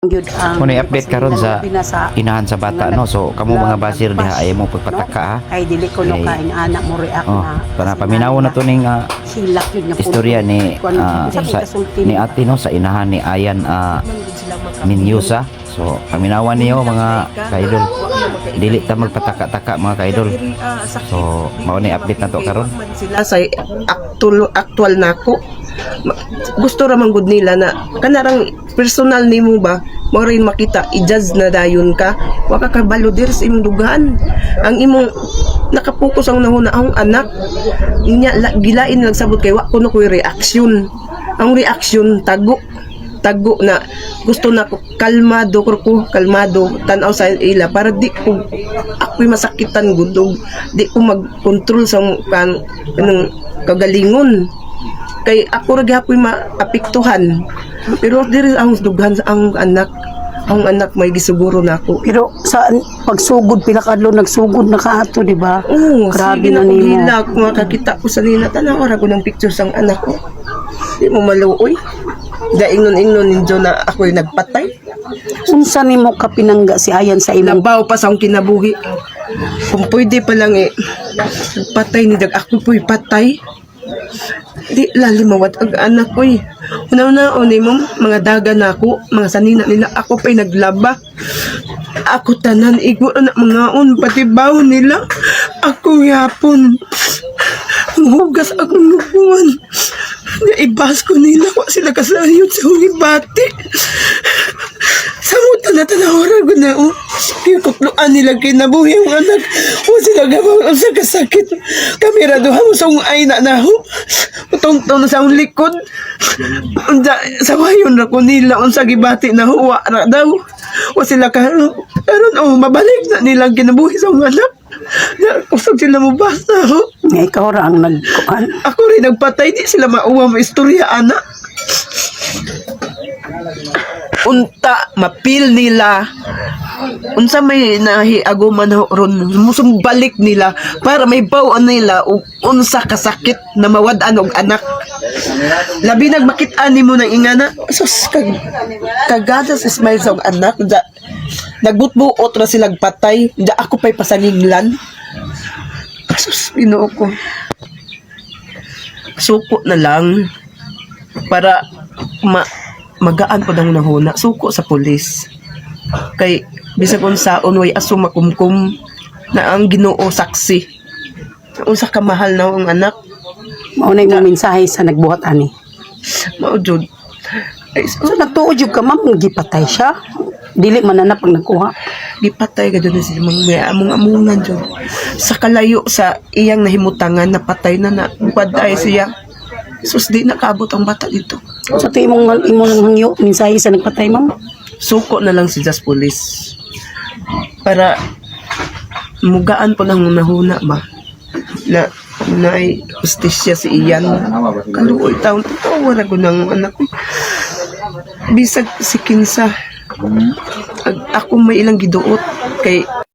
Muna update karon sa inahan sa bata no. So kamo mga basir diha ay mo pagpataka ha. Ay dili ko no kain anak mo react na. Para paminaw na to ning silak yun nga istorya ni ni ate no sa inahan ni Ayan Minyusa. So paminawan niyo mga kaidol. Dili ta magpataka-taka mga kaidol. So mao ni update na to karon. Sila sa actual nako. Gusto ra man gud nila na kanarang personal nimo ba mo rin makita i-judge na dayon ka wa ka kabalo dir sa imong dugaan ang imong nakapokus ang nahuna ang anak inya gilain nagsabot kay wa kuno koy reaksyon ang reaksyon tago na gusto na ko kalmado tan-aw sa ila para di ko ako'y masakitan gudog di ko mag-control sa kanang kagalingon kay ako ra gyapon maapektuhan pero diri ang dughan ang anak may gisuguro nako pero sa pagsugod pinakadlo nagsugod na kaato di ba? Grabe na nimo makakita ko sa nina tanaw ra ko ng picture sang anak ko di mo maluoy daingon ninyo na ako'y nagpatay unsa nimo ka pinangga si Ayan sa imong labaw pa sa akong kinabuhi kung pwede pa lang patay ni dag ako po'y patay di lalimawat ang anak ko una-una mo mga daga na ako mga sanina nila ako pa'y naglaba ako tanan igo na mga pati baw nila ako yapon hugas akong nubuan naibas ko nila wa sila kasayod sa hugibati samutan na tanawara ko na kikutluan nila kinabuhi ang anak o sila gabang sa kasakit kamera doha mo sa ay na naho utong-tong sa akong likod sa wayon ra ko nila unsa gibati na huwa ra daw o sila karon mabalik na nilang kinabuhi sa akong anak usag sila mo basta nga ikaw ra ang nagkuan ako rin nagpatay di sila mauwa mo istorya anak unta mapil nila unsa may nahiaguman ron musumbalik nila para may bawaan nila unsa kasakit na mawad-an og anak labi nagmakit-an nimo ng ingana sus kagada sa smile sa og anak nagbutbuot ra silang patay da ako pa'y pasanginglan sus Ginoo ko suko na lang para magaan po nang nahuna suko sa pulis kay bisag unsaon way aso makumkum na ang Ginoo saksi unsa ka mahal na ang anak mao na imong mensahe sa nagbuhat ani mao jud so nagtuod jud ka ma'am gipatay siya dili man na pag nagkuha gipatay gad na si among-amungan jud sa kalayo sa iyang nahimutangan napatay na paday siya sus di nakaabot ang bata dito sa to imong hangyo mensahe sa nagpatay ma'am suko na lang si Jas Police para mugaan po lang nahuna ba na ay justisya si Iyan kaluoy taon totoo wala ko ng anak bisag si Kinsa ako may ilang giduot kay